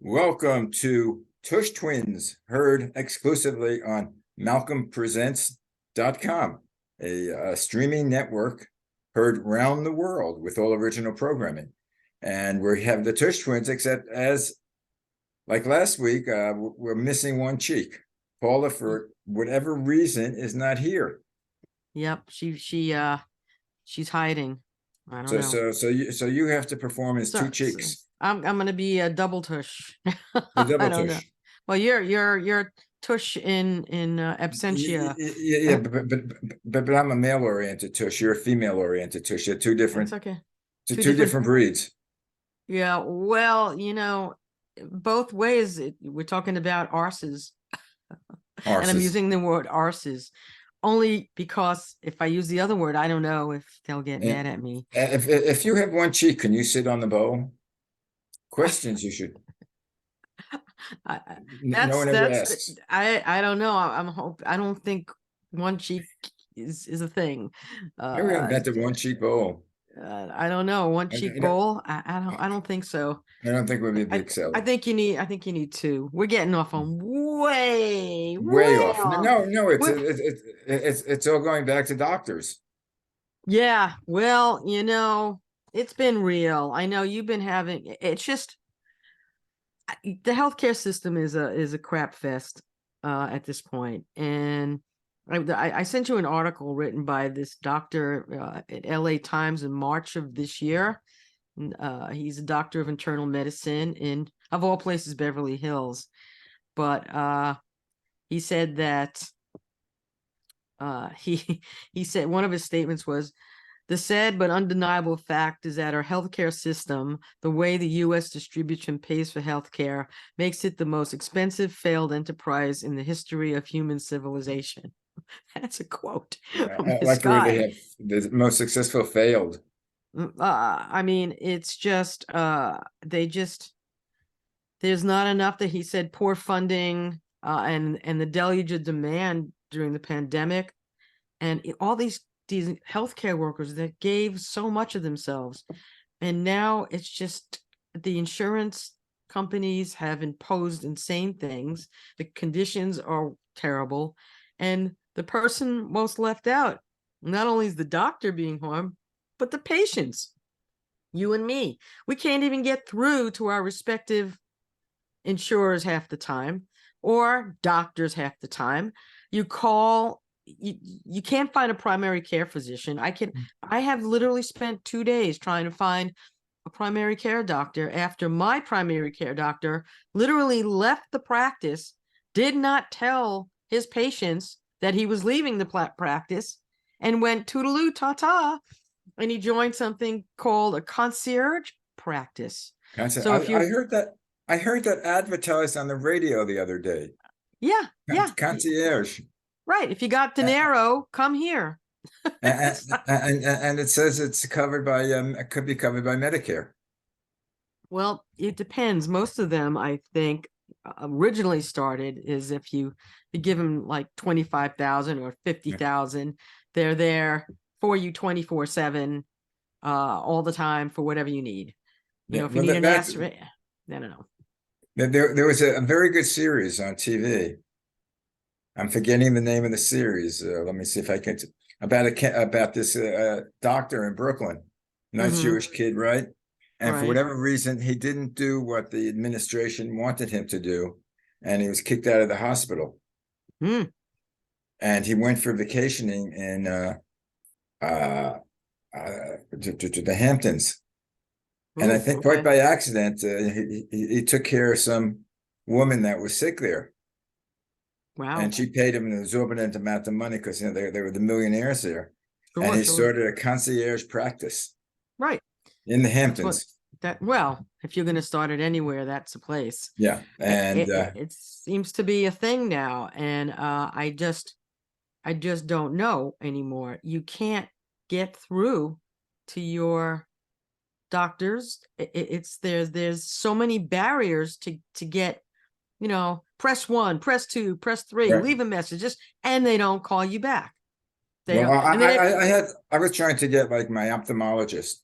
Welcome to Tush Twins, heard exclusively on malcolmpresents.com, a streaming network heard around the world with all original programming. And we have the Tush Twins, except as like last week, we're missing one cheek. Paula, for whatever reason, is not here. Yep, she's hiding. I don't know. So you have to perform as two cheeks. I'm gonna be a double tush. The I double don't know. tush. Well, you're tush in absentia. Yeah, but I'm a male-oriented tush. You're a female-oriented tush. You're two different. It's okay. Two different breeds. Yeah, well, both ways. We're talking about arses, and I'm using the word arses only because if I use the other word, I don't know if they'll get mad at me. If you have one cheek, can you sit on the bow? Questions you should. No one ever asks. I don't know. I don't think one cheek is a thing. Maybe we invented one cheek bowl. I don't know. One cheek bowl. I don't think so. I don't think we'd be a big seller. I think you need two. We're getting off on way off. No, it's all going back to doctors. Yeah, well, it's been real. I know you've been having. It's just the healthcare system is a crap fest at this point. And I sent you an article written by this doctor at LA Times in March of this year. He's a doctor of internal medicine in, of all places, Beverly Hills. But he said that he said one of his statements was, "The sad but undeniable fact is that our healthcare system, the way the U.S. distributes and pays for healthcare, makes it the most expensive failed enterprise in the history of human civilization." That's a quote from this guy. The most successful failed. I mean, it's just there's not enough. That he said poor funding and the deluge of demand during the pandemic, and all these healthcare workers that gave so much of themselves, and now it's just the insurance companies have imposed insane things. The conditions are terrible, and the person most left out, not only is the doctor being harmed, but the patients, you and me. We can't even get through to our respective insurers half the time, or doctors half the time. You call, you can't find a primary care physician. I have literally spent 2 days trying to find a primary care doctor after my primary care doctor literally left the practice, did not tell his patients that he was leaving the practice, and went toodaloo ta-ta, and he joined something called a concierge practice. So I heard that advertised on the radio the other day. Yeah. Concierge. Right. If you got dinero, come here. and it says it's covered by it could be covered by Medicare. Well, it depends. Most of them, I think, originally started is if you give them like 25,000 or 50,000, they're there for you 24/7, all the time for whatever you need. If you need an answer, I don't know. There was a very good series on TV. I'm forgetting the name of the series. Let me see if I can. About this doctor in Brooklyn, nice Jewish kid, right? And for whatever reason, he didn't do what the administration wanted him to do, and he was kicked out of the hospital. And he went for vacationing in to the Hamptons. And I think quite by accident, he took care of some woman that was sick there. Wow. And she paid him an exorbitant amount of money because they were the millionaires there. And he started a concierge practice. Right. In the Hamptons. Well, if you're going to start it anywhere, that's a place. Yeah. And it seems to be a thing now. And I just don't know anymore. You can't get through to your doctors. There's so many barriers to get, press 1, press 2, press 3, leave a message, and they don't call you back. I was trying to get like my ophthalmologist,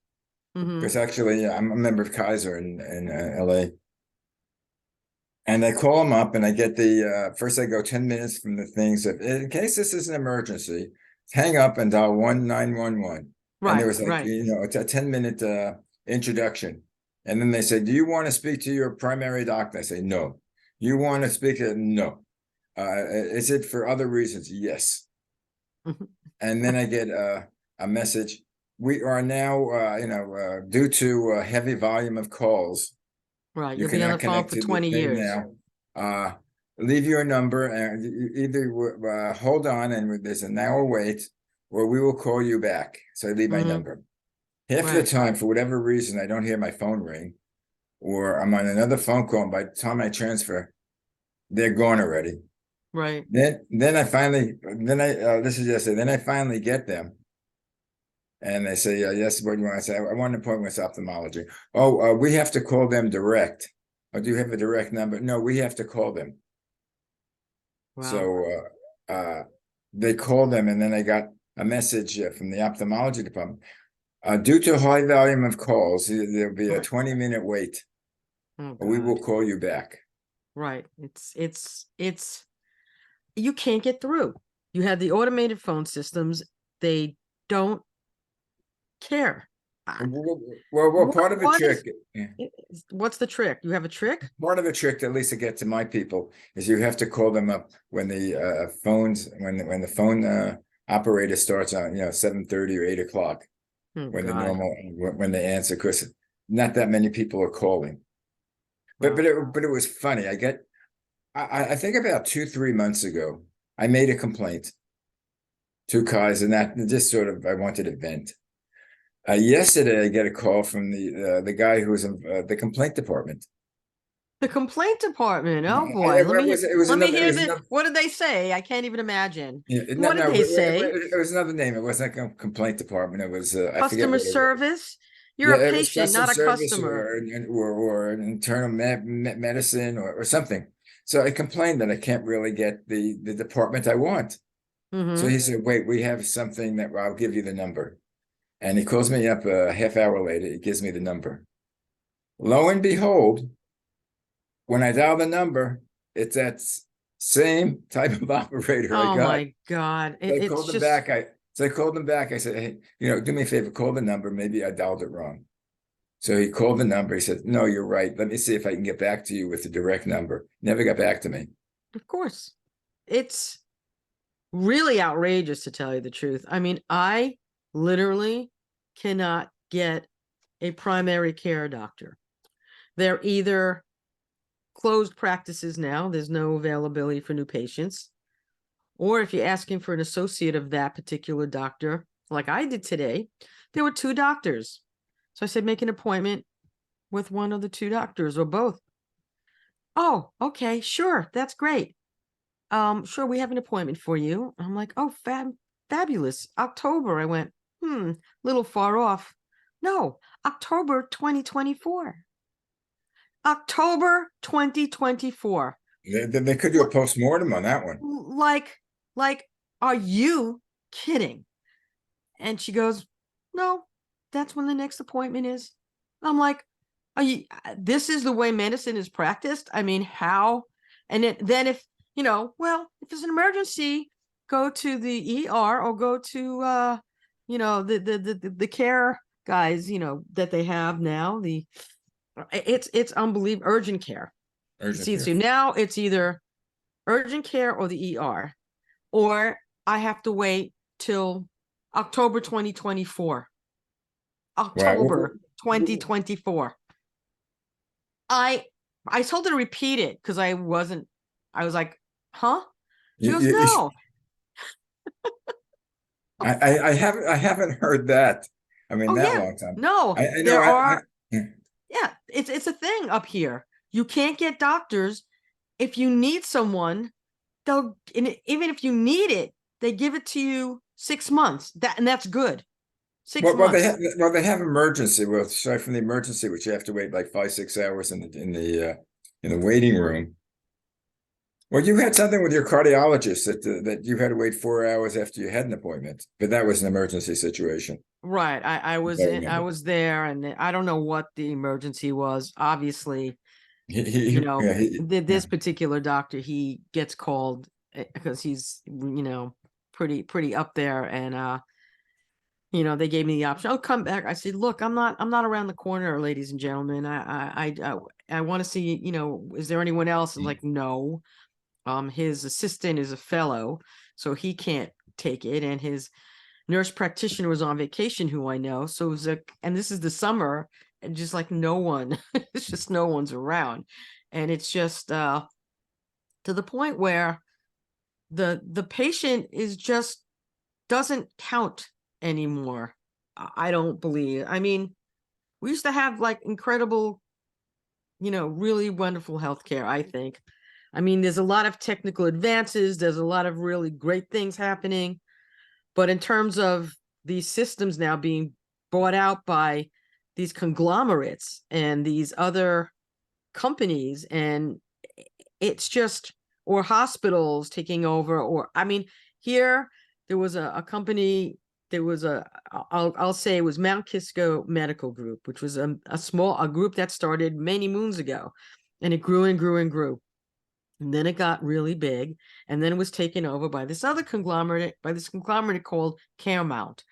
because actually I'm a member of Kaiser in LA. And I call them up and I get the, first I go 10 minutes from the things of, in case this is an emergency, hang up and dial 1911. And there Right, was like, right. it's a 10-minute introduction. And then they say, do you want to speak to your primary doctor? I say, no. You want to speak to, no. Is it for other reasons? Yes. And then I get a message. We are now, due to a heavy volume of calls, Right. you You'll be on cannot the phone connect for to the 20 thing years. now. Leave your number and either hold on and there's an hour wait, or we will call you back. So I leave my Hmm. number. Half of the Right, time, for whatever reason, I don't hear my phone ring, or I'm on another phone call. And by the time I transfer, they're gone already. right. Then I finally, this is yesterday. Then I finally get them. And they say, yes, what do you want? I say, I want an appointment with ophthalmology. Oh, we have to call them direct. Oh, do you have a direct number? No, we have to call them. Wow. So they called them, and then I got a message from the ophthalmology department. Due to high volume of calls, there'll be a Right. 20-minute wait. Oh We will God. call you back. Right. It's you can't get through. You have the automated phone systems. They don't care. I- Well, part of the what is trick, yeah, what's the trick? You have a trick? part of the trick, at least to get to my people, is you have to call them up when the when the phone operator starts on 7:30 or 8 o'clock, Oh when the God. normal when they answer, because not that many people are calling. But Wow. it was funny. I think about 2-3 months ago, I made a complaint to Kaiser, and that just sort of I wanted to vent. Yesterday, I get a call from the guy who was in the complaint department. The complaint department. Oh boy. It was Let me another, hear the what did they say? I can't even imagine. yeah, no, What did no, they say? it was another name. It wasn't a complaint department. It was I forget Customer what it was. service? You're a Yeah, it was patient, customer not a service customer. or internal medicine or something. So I complained that I can't really get the department I want. So Mm-hmm. he said, wait, we have something that I'll give you the number. And he calls me up a half hour later. He gives me the number. Lo and behold, when I dial the number, it's that same type of operator I Oh got. my God. So I It's called them just back. I called them back. I said, hey, do me a favor, call the number. Maybe I dialed it wrong. So he called the number. He said, no, you're right. Let me see if I can get back to you with the direct number. Never got back to me. of course. It's really outrageous to tell you the truth. I mean, I literally cannot get a primary care doctor. They're either closed practices now, there's no availability for new patients, or if you're asking for an associate of that particular doctor, like I did today, there were two doctors. So I said, make an appointment with one of the two doctors or both. Oh, okay, sure, that's great. Sure, we have an appointment for you. I'm like, oh, fabulous. October. I went, little far off. No, October 2024. October 2024. They could do a What postmortem on that one. like are you kidding? And she goes, no, that's when the next appointment is. I'm like, are you this is the way medicine is practiced? I mean, how? Then if well, if it's an emergency, go to the ER or go to the care guys, that they have now. It's unbelievable. Urgent care. Urgent care. Now it's either urgent care or the ER, or I have to wait till October 2024. Wow. October 2024. I I told her to repeat it because I was like, huh? She You, goes, you, no. I haven't heard that. I mean, Oh that yeah. long time. No, I know. there are, yeah, it's a thing up here. You can't get doctors. If you need someone, even if you need it, they give it to you 6 months. That's good. Six Well, months. they have emergency. Well, aside from the emergency, which you have to wait like 5-6 hours in the waiting room. Well, you had something with your cardiologist that you had to wait 4 hours after you had an appointment, but that was an emergency situation. Right. I If I was remember. there, and I don't know what the emergency was. Obviously, Yeah, This yeah. particular doctor, he gets called because he's, pretty up there. And they gave me the option. I'll come back. I said, look, I'm not around the corner, ladies and gentlemen. I want to see, is there anyone else? And like, no. His assistant is a fellow, so he can't take it. And his nurse practitioner was on vacation, who I know. So it was and this is the summer, and just like no one, it's just no one's around. And it's just to the point where the patient is just doesn't count anymore. I don't believe. I mean, we used to have like incredible, really wonderful healthcare, I think. I mean, there's a lot of technical advances, there's a lot of really great things happening, but in terms of these systems now being bought out by these conglomerates and these other companies, and it's just, or hospitals taking over, or I mean, here there was a company, there was I'll say it was Mount Kisco Medical Group, which was a group that started many moons ago, and it grew and grew and grew. And then it got really big, and then it was taken over by this other conglomerate, called Caremount.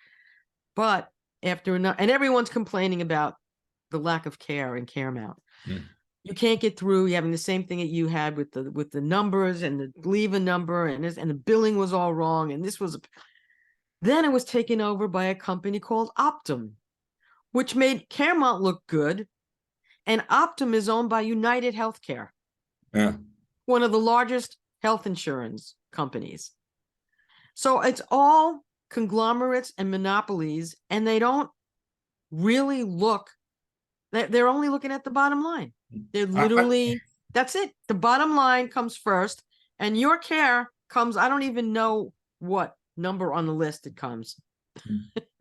But after enough, and everyone's complaining about the lack of care in Caremount. Mm. You can't get through. You're having the same thing that you had with the numbers and the leave a number, and the billing was all wrong. And this was then it was taken over by a company called Optum, which made Caremount look good. And Optum is owned by United Healthcare, Yeah. one of the largest health insurance companies. So it's all conglomerates and monopolies, and they don't really look, they're only looking at the bottom line. They're literally, that's it. The bottom line comes first, and your care comes, I don't even know what number on the list it comes.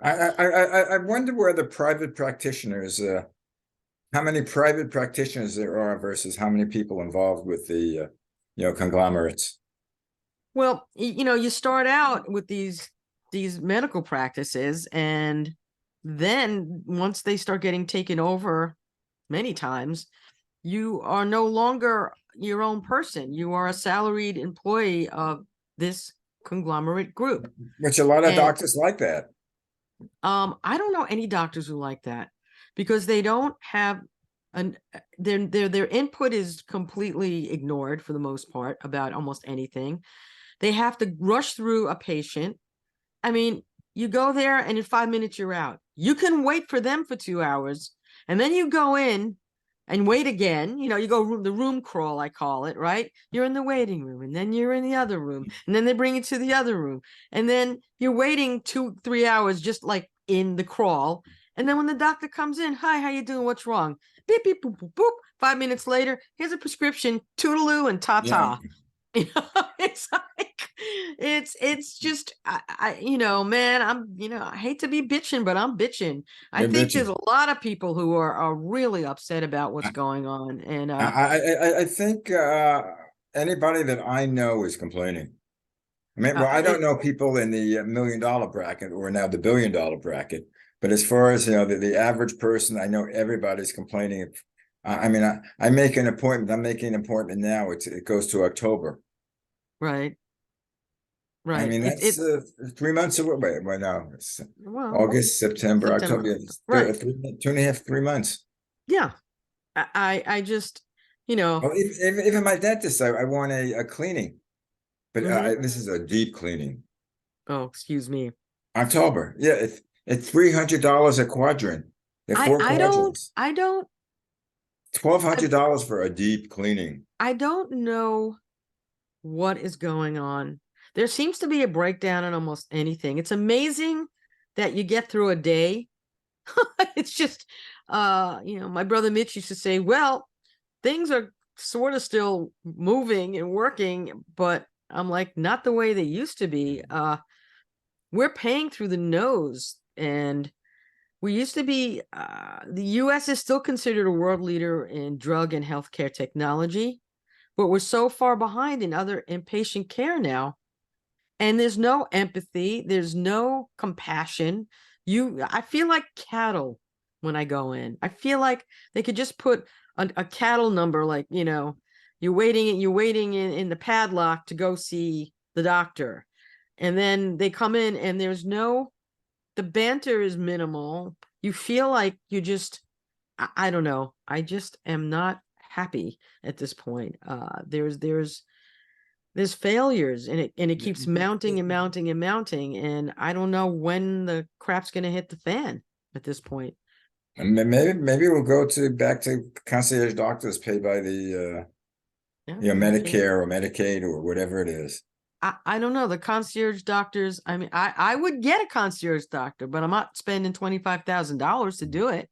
I wonder where the private practitioners, how many private practitioners there are versus how many people involved with the, conglomerates. Well, you start out with these medical practices, and then once they start getting taken over many times, you are no longer your own person. You are a salaried employee of this conglomerate group. Which a lot of And doctors like that. I don't know any doctors who like that, because they don't have their input is completely ignored for the most part about almost anything. They have to rush through a patient. I mean, you go there and in 5 minutes you're out. You can wait for them for 2 hours, and then you go in and wait again. You go the room crawl, I call it, right? You're in the waiting room, and then you're in the other room, and then they bring you to the other room, and then you're waiting 2-3 hours just like in the crawl. And then when the doctor comes in, hi, how you doing? What's wrong? Beep, beep, boop, boop, boop. 5 minutes later, here's a prescription, toodaloo and ta-ta. Yeah. It's like it's just man, I hate to be bitching, but I'm bitching. I You're think there's bitching. a lot of people who are really upset about what's going on. And I think anybody that I know is complaining. I mean, well, I don't it, know people in the $1 million bracket or now the $1 billion bracket, but as far as the average person, I know everybody's complaining. I mean, I make an appointment. I'm making an appointment now. It goes to October. right, I right. mean, that's 3 months away. Well, no, it's Well, August, September, October. September, It's right? 2.5, 3 months. Yeah, I just Well, even my dentist, I want a cleaning, but mhm. this is a deep cleaning. Oh, excuse me. October. Yeah, it's $300 a quadrant. There are I four I don't quadrants. I don't I, $1,200 for a deep cleaning. I don't know what is going on. There seems to be a breakdown in almost anything. It's amazing that you get through a day. It's just my brother Mitch used to say, well, things are sort of still moving and working, but I'm like, not the way they used to be. We're paying through the nose, and we used to be the US is still considered a world leader in drug and healthcare technology, but we're so far behind in other inpatient care now. And there's no empathy, there's no compassion. I feel like cattle when I go in. I feel like they could just put a cattle number, like, you're waiting in the padlock to go see the doctor. And then they come in and the banter is minimal. You feel like you just, I don't know. I just am not happy at this point. There's failures, and it keeps mounting and mounting and mounting. And I don't know when the crap's going to hit the fan at this point. And maybe we'll go back to concierge doctors paid by the Yeah, Medicare or Medicaid or whatever it is. I don't know. The concierge doctors, I mean, I would get a concierge doctor, but I'm not spending $25,000 to do it.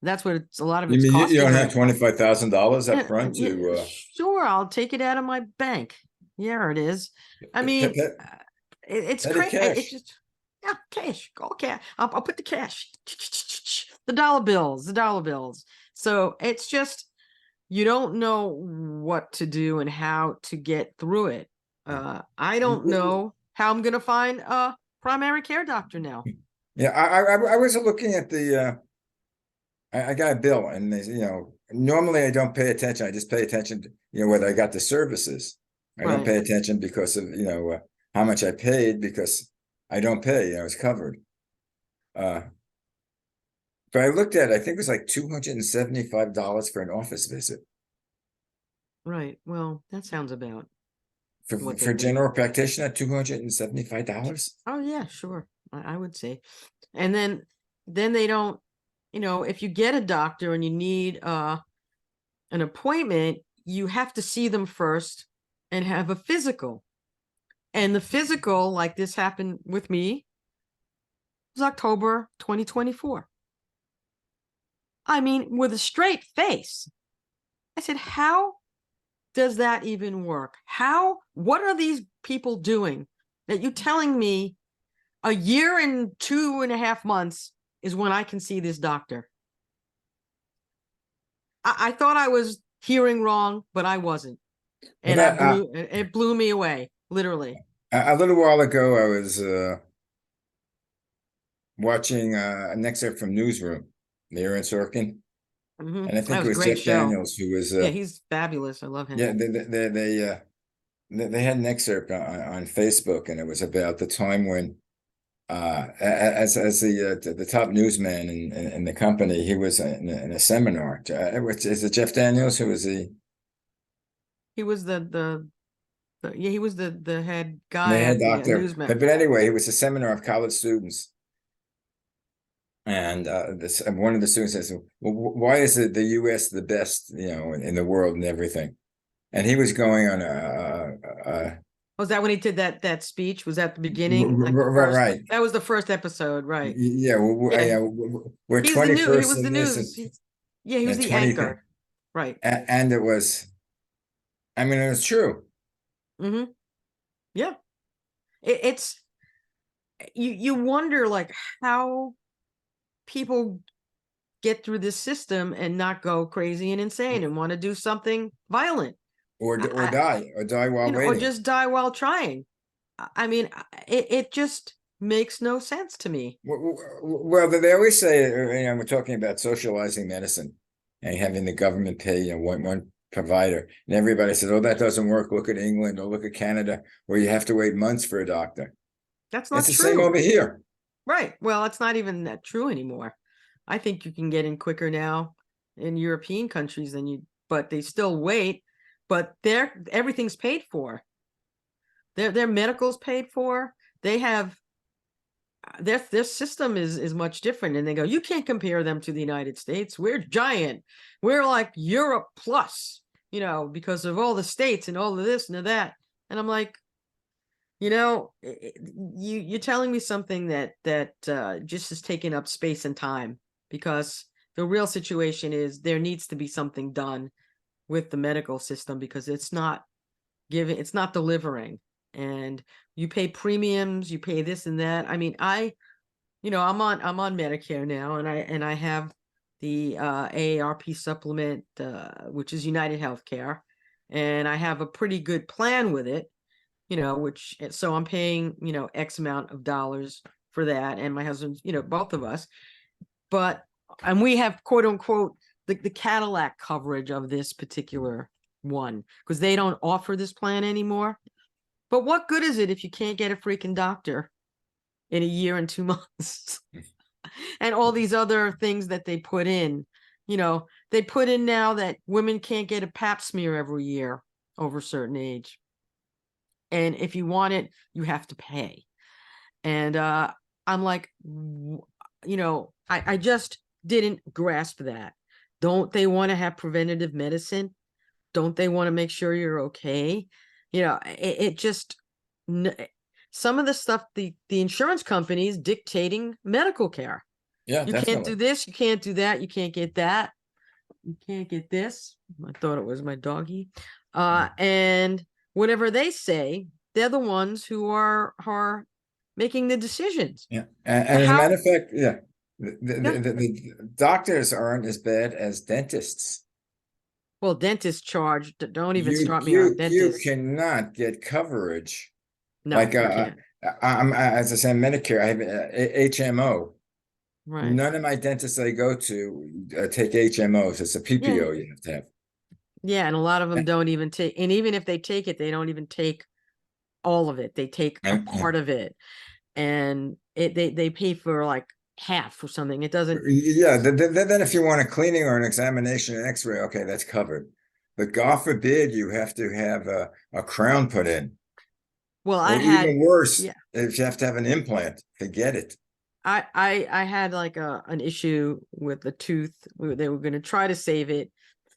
That's what a lot of You it's mean you costing don't me. have $25,000 up Yeah, front yeah, to sure, I'll take it out of my bank. Yeah, it is. I mean, it's petty crazy. It's cash? just, yeah, cash. Go cash. I'll put the cash, the dollar bills, the dollar bills. So it's just, you don't know what to do and how to get through it. I don't know how I'm gonna find a primary care doctor now. Yeah, I was looking at the I got a bill, and they, normally I don't pay attention. I just pay attention to, whether I got the services. I don't Right. pay attention because of, how much I paid, because I don't pay, it's covered. But I looked at it, I think it was like $275 for an office visit. Right. Well, that sounds about For what they for pay. general practitioner, $275. Oh yeah, sure. I would say. And then they don't, if you get a doctor and you need an appointment, you have to see them first and have a physical. And the physical, like this happened with me, was October 2024. I mean, with a straight face. I said, how does that even work? What are these people doing that you're telling me a year and 2.5 months is when I can see this doctor? I thought I was hearing wrong, but I wasn't. Well, And it blew me away, literally. a little while ago, I was watching an excerpt from Newsroom, the Aaron Sorkin, and I That think it was a was great Jeff show. Daniels who was Yeah, he's fabulous. I love him. yeah, they had an excerpt on Facebook, and it was about the time when as the top newsman in the company, he was in a seminar. Is it Jeff Daniels who was He was yeah, he was the head the guy head at the doctor? newsman. But anyway, it was a seminar of college students. And one of the students says, well, why is it the US the best, in the world and everything? And he was going on Was that when he did that speech? Was that the beginning? Like the first, right. that was the first episode, right? Yeah, Yeah. we're He was 21st the in this, news. Yeah, he was and the 20, anchor. Right. and it was, I mean, it was true. Mm-hmm. Yeah. It's you wonder like how people get through this system and not go crazy and insane and want to do something violent. Or die while Or waiting. just die while trying. I mean, it just makes no sense to me. Well, they always say, we're talking about socializing medicine and having the government pay, one provider, and everybody says, "Oh, that doesn't work. Look at England or look at Canada, where you have to wait months for a doctor." That's It's not the same true. over here. Right. Well, it's not even that true anymore. I think you can get in quicker now in European countries but they still wait, but everything's paid for. Their medical's paid for. They have their system is much different, and they go, you can't compare them to the United States. We're giant. We're like Europe plus, because of all the states and all of this and of that. And I'm like, you're telling me something that just is taking up space and time, because the real situation is there needs to be something done with the medical system, because it's not delivering. And you pay premiums, you pay this and that. I mean, I'm on Medicare now, and I have the AARP supplement, which is United Healthcare, and I have a pretty good plan with it, so I'm paying, X amount of dollars for that. And my husband's, both of us, and we have quote unquote the Cadillac coverage of this particular one, because they don't offer this plan anymore. But what good is it if you can't get a freaking doctor in a year and 2 months? And all these other things that they put in, they put in now that women can't get a pap smear every year over a certain age. And if you want it, you have to pay. And I'm like, I just didn't grasp that. Don't they want to have preventative medicine? Don't they want to make sure you're okay? It just, some of the stuff, the insurance companies dictating medical care. Yeah, You can't definitely. do this, you can't do that, you can't get that, you can't get this. I thought it was my doggy. And whatever they say, they're the ones who are making the decisions. Yeah, So and as a how, matter of fact, yeah, yeah, the doctors aren't as bad as dentists. well, dentists charge, don't even You start me on you you dentists. cannot get coverage. No, Like you can't. as I say, Medicare. I have HMO. Right. None of my dentists I go to take HMOs. It's a Yeah. PPO you have to have. Yeah. And a lot of them don't even take, and even if they take it, they don't even take all of it. They take a part of it, and they pay for like half or something. It doesn't. Yeah, then if you want a cleaning or an examination, an X-ray, okay, that's covered. But God forbid you have to have a crown put in, Well, I or had, even worse, yeah, if you have to have an implant, forget it. I had like an issue with the tooth. They were going to try to save it.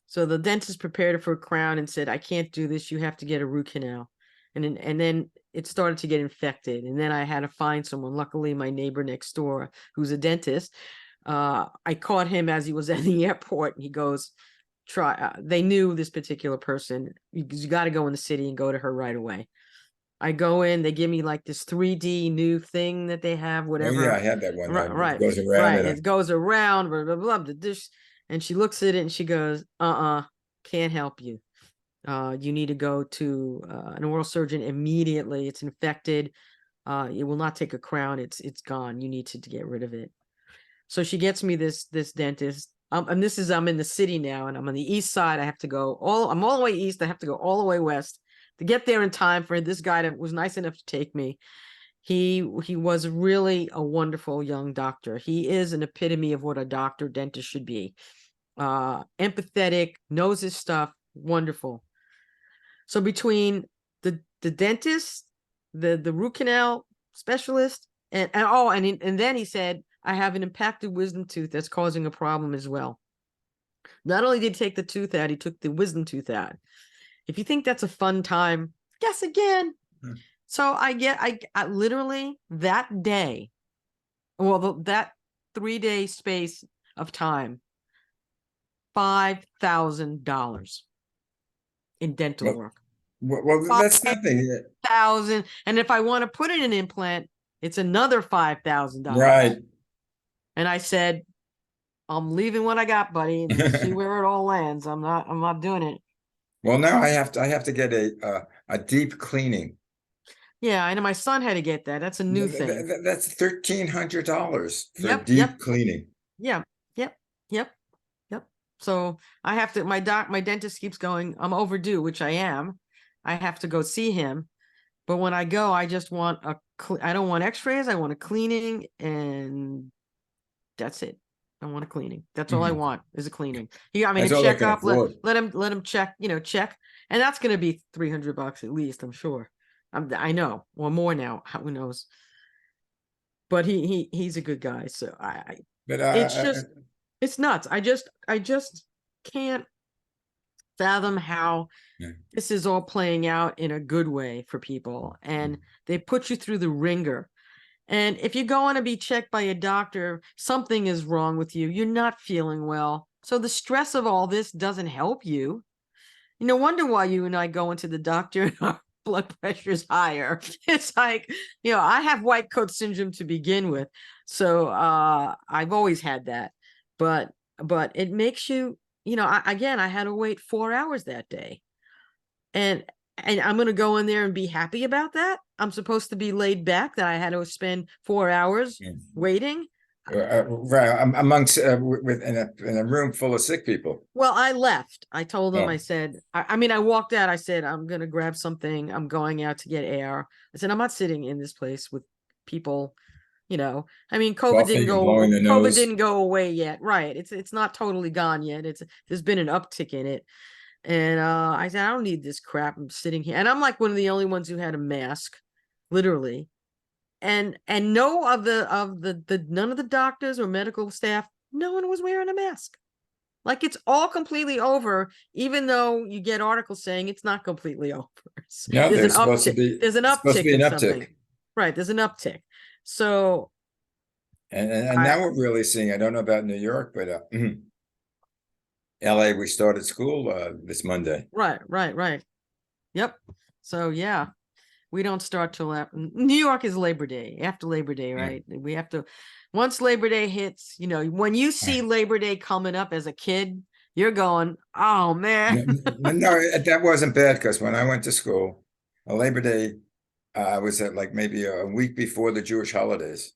So the dentist prepared it for a crown and said, I can't do this. You have to get a root canal. And then it started to get infected. And then I had to find someone. Luckily, my neighbor next door, who's a dentist, I caught him as he was at the airport. And he goes, they knew this particular person. You got to go in the city and go to her right away. I go in, they give me like this 3D new thing that they have, Oh yeah, whatever. I had that one. Right, It right, goes around right. and It goes around, blah, blah, blah, the dish. And she looks at it and she goes, can't help you. You need to go to an oral surgeon immediately. It's infected. It will not take a crown. It's gone. You need to get rid of it. So she gets me this dentist. And this is, I'm in the city now, and I'm on the east side. I'm all the way east. I have to go all the way west to get there in time for this guy that was nice enough to take me. He was really a wonderful young doctor. He is an epitome of what a doctor dentist should be. Empathetic, knows his stuff, wonderful. So between the dentist, the root canal specialist, and then he said, I have an impacted wisdom tooth that's causing a problem as well. Not only did he take the tooth out, he took the wisdom tooth out. If you think that's a fun time, guess again. So I literally that day, well, that 3-day space of time, $5,000 in dental well, work. that's nothing. 5,000, and if I want to put in an implant, it's another $5,000. Right. And I said, I'm leaving what I got, buddy, and we'll see where it all lands. I'm not doing it. Well, now I have to get a deep cleaning. Yeah, I know my son had to get that. That's a new thing. That's $1,300 for Yep, yep, deep cleaning. yeah, yep, yep, yep. So I have to. My dentist keeps going, I'm overdue, which I am. I have to go see him. But when I go, I just want I don't want X-rays. I want a cleaning, and that's it. I want a cleaning. That's all I Mhm. want is a cleaning. He got me to That's all they check can up. afford. Let him check. Check, and that's going to be $300 at least. I'm sure. I know, or more now. Who knows? But he's a good guy. So But it's just it's nuts. I just can't fathom how yeah. this is all playing out in a good way for people, and they put you through the ringer. And if you're going to be checked by a doctor, something is wrong with you. You're not feeling well. So the stress of all this doesn't help you. No wonder why you and I go into the doctor and our blood pressure is higher. It's like, I have white coat syndrome to begin with. So I've always had that. But it makes you, again, I had to wait 4 hours that day. And I'm going to go in there and be happy about that. I'm supposed to be laid back that I had to spend 4 hours Yeah. waiting. right, amongst with in a room full of sick people. Well, I left. I told them, I Oh, said, I mean, I walked out. I said, I'm going to grab something. I'm going out to get air. I said, I'm not sitting in this place with people, you know. I mean, coughing and blowing the COVID nose. didn't go away yet. Right. It's not totally gone yet. There's been an uptick in it. And I said, I don't need this crap. I'm sitting here. And I'm like one of the only ones who had a mask, literally. And no of the none of the doctors or medical staff, no one was wearing a mask. Like it's all completely over, even though you get articles saying it's not completely over. No, There's an there's supposed to uptick. be There's an it's supposed to uptick be an in uptick. something. Right. There's an uptick. So And I now we're really seeing, I don't know about New York, but LA, we started school this Monday. right. Yep. So yeah, we don't start till after, New York is Labor Day, after Labor Day, Yeah. right? We have to, once Labor Day hits, you know, when you see Labor Day coming up as a kid, you're going, oh man. No, that wasn't bad because when I went to school, Labor Day, I was at like maybe a week before the Jewish holidays.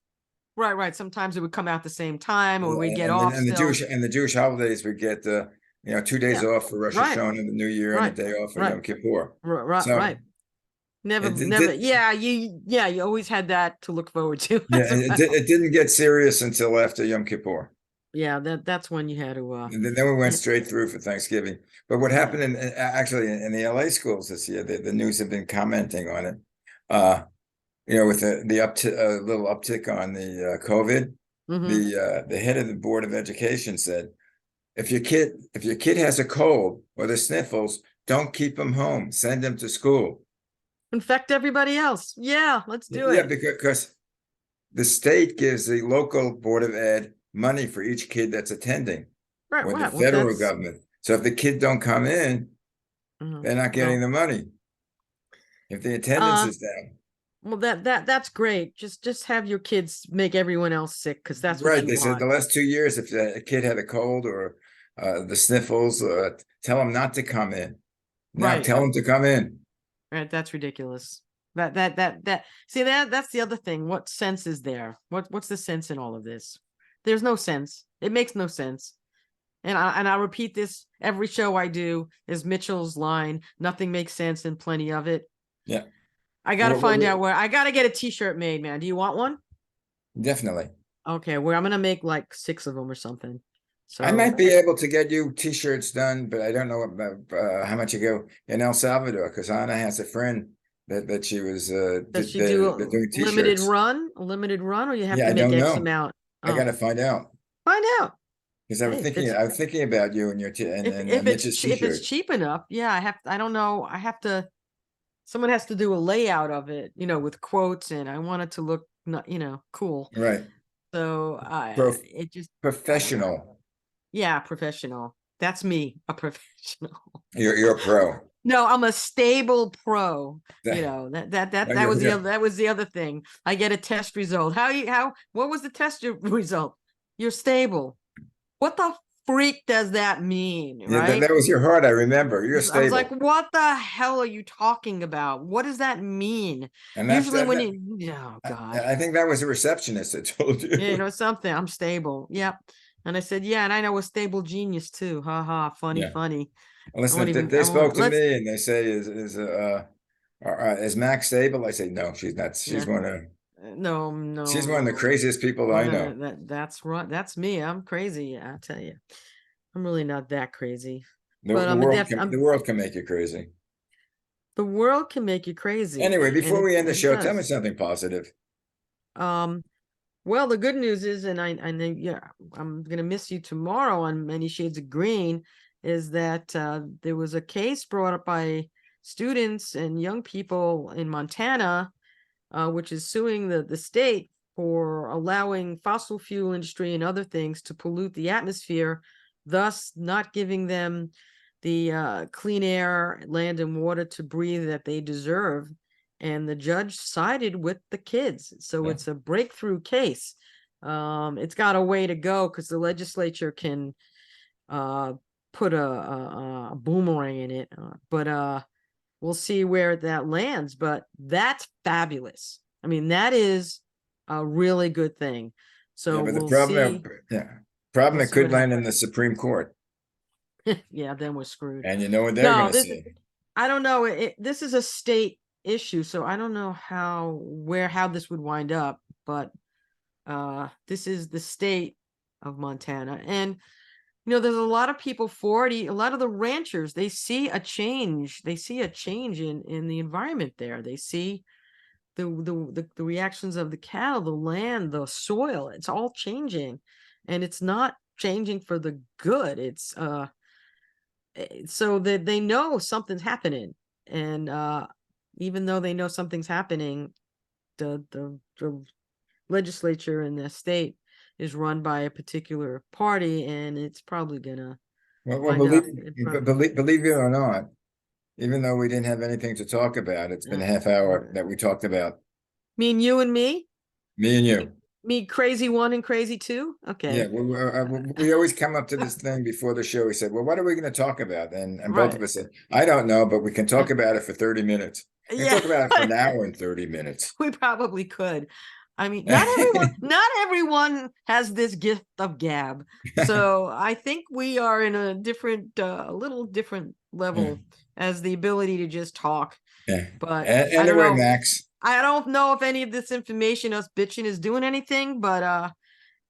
Right. Sometimes it would come out the same time, or we get And then off still. The Jewish holidays we get 2 days Yeah. off for Rosh Right. Hashanah, the New Year, and a Right. day off for Right. Yom Kippur. Right. So it Never. did, Yeah, you always had that to look forward to yeah, as well. it didn't get serious until after Yom Kippur. Yeah, that's when you had to And then we went yeah. straight through for Thanksgiving. But what Yeah. happened actually in the LA schools this year, the news have been commenting on it. Uh, with the little uptick on the COVID, Mm-hmm. the head of the Board of Education said, if your kid has a cold or the sniffles, don't keep them home. Send them to school. Infect everybody else. Yeah, let's do Yeah, it. because the state gives the local Board of Ed money for each kid that's attending, Right. or the Wow. Well, federal that's government. So if the kid don't come in, they're not getting well, the money. If the attendance uh, is down. well, that's great. Just have your kids make everyone else sick because that's what Right. you They said want. the last 2 years, if a kid had a cold or the sniffles, tell them not to come in. Now Right. tell them to come in. Right. That's ridiculous. That see that's the other thing. What sense is there? What's the sense in all of this? There's no sense. It makes no sense. And I repeat this every show I do is Mitchell's line, nothing makes sense and plenty of it. Yeah. I gotta Well, find out where I gotta get a t-shirt made, man. Do you want one? definitely. Okay, where I'm gonna make like 6 of them or something. I So might be able to get you t-shirts done, but I don't know about, how much you go in El Salvador because Anna has a friend that she was does she do they're a doing t-shirts. limited run, or you have Yeah, to I make don't X know. amount? I Oh, got to find out find out. because Hey, if I was thinking about you and your t and Mitch's if it's t-shirts. cheap enough, yeah, I don't know. I have to, someone has to do a layout of it, with quotes, and I want it to look not, cool. Right. So Prof it just, I don't know. Professional. Yeah, professional. That's me, a professional. You're a pro. No, I'm a stable pro. That- no, That was you're the other thing. I get a test result. What was the test result? You're stable. What the freak does that mean, yeah, right? that was your heart. I remember. You're I was like, stable. what the hell are you talking about? What does that mean? And Usually when oh God. I think that was a receptionist that told Yeah, you. something. I'm stable. Yep. And I said, yeah, and I know a stable genius too. Ha ha. Funny, Yeah. funny. I won't Listen, even. they I won't. spoke to Let's. me and they say, is Max stable? I say, no, she's not. Yeah. No, She's no, one of the no. craziest people I know. That's right. That's me. I'm crazy. I tell you, I'm really not that crazy. The, But the world can, the I'm. world can make you crazy. The world can make you crazy, Anyway, before we end the and it show, tell me does. something positive. Well, the good news is, and I know, yeah, I'm gonna miss you tomorrow on Many Shades of Green, is that there was a case brought up by students and young people in Montana, which is suing the state for allowing fossil fuel industry and other things to pollute the atmosphere, thus not giving them the clean air, land, and water to breathe that they deserve. And the judge sided with the kids. So Yeah. it's a breakthrough case. It's got a way to go because the legislature can put a boomerang in it. But we'll see where that lands. But that's fabulous. I mean, that is a really good thing. So but the we'll problem, see. problem We'll it see what could land in happens. the Supreme Court, Yeah, then we're screwed. and you know what they're going No, to this say. I don't know. This is a state issue, so I don't know how this would wind up, but this is the state of Montana. And there's a lot of people a lot of the ranchers, they see a change. They see a change in the environment there. They see the reactions of the cattle, the land, the soil. It's all changing, and it's not changing for the good. It's so that they know something's happening, and even though they know something's happening, the legislature in the state is run by a particular party, and it's probably gonna Well, wind up in front. believe it or not, even though we didn't have anything to talk about, it's been a half hour that we talked about Mean you and me, me and me, you. me crazy one and crazy two. Yeah, Okay, we always come up to this thing before the show. We said, "Well, what are we going to talk about?" And both of right. us said, "I don't know, but we can talk about it for 30 minutes. We can Yeah, talk about it for an hour and 30 minutes." we probably could. I mean, not everyone has this gift of gab. So I think we are in a little different Yeah, level as the ability to just talk. yeah. But I don't Anyway, know. Max, I don't know if any of this information, us bitching, is doing anything, but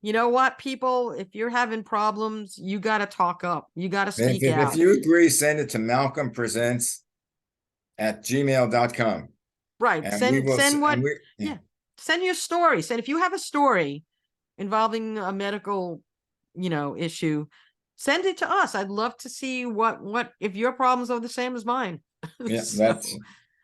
you know what, people, if you're having problems, you got to talk up. You got to speak if out. you agree, send it to malcolmpresents@gmail.com. Right. And we will, Send what, and we, yeah, yeah. Send your story. Send, if you have a story involving a medical, issue, send it to us. I'd love to see what if your problems are the same as mine. yeah, So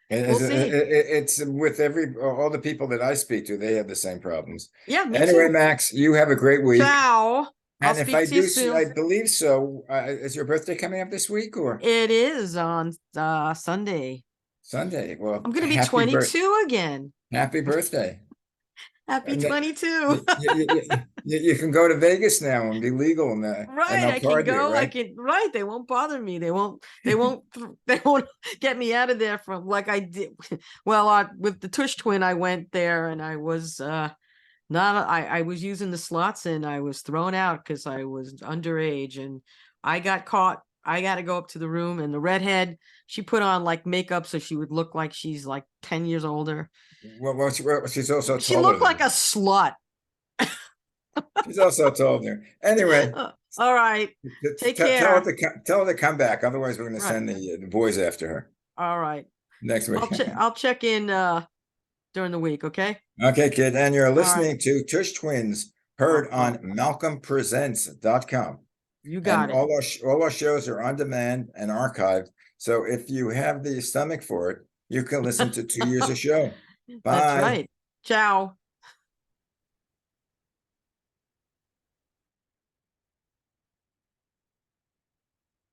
we'll see. it's with all the people that I speak to, they have the same problems. Yeah, me Anyway, too. Max, you have a great week. Ciao. I'll And if speak I to you do, soon. I believe so. Is your birthday coming up this week or It is on Sunday. Sunday? Well, I'm gonna be 22 again. happy birthday. Happy And 22. you can go to Vegas now and be legal and Right, they'll I can card you, go. I right? can. Right, they won't bother me. They won't get me out of there from like I did. Well, with the Tush twin, I went there and I was not. I was using the slots and I was thrown out because I was underage and I got caught. I got to go up to the room, and the redhead, she put on like makeup so she would look like she's like 10 years older. She's also She taller looked than like you. a slut. She's also taller than you. Anyway, All right. Take care. tell her to come back. Otherwise, we're going to Right. send the boys after her All right. next week. I'll check in during the week, okay? Okay, kid. And you're All right. listening to Tush Twins, heard on Uh-huh. malcolmpresents.com. You And got it. all our shows are on demand and archived. So if you have the stomach for it, you can listen to 2 years of show. That's Bye. right. Ciao.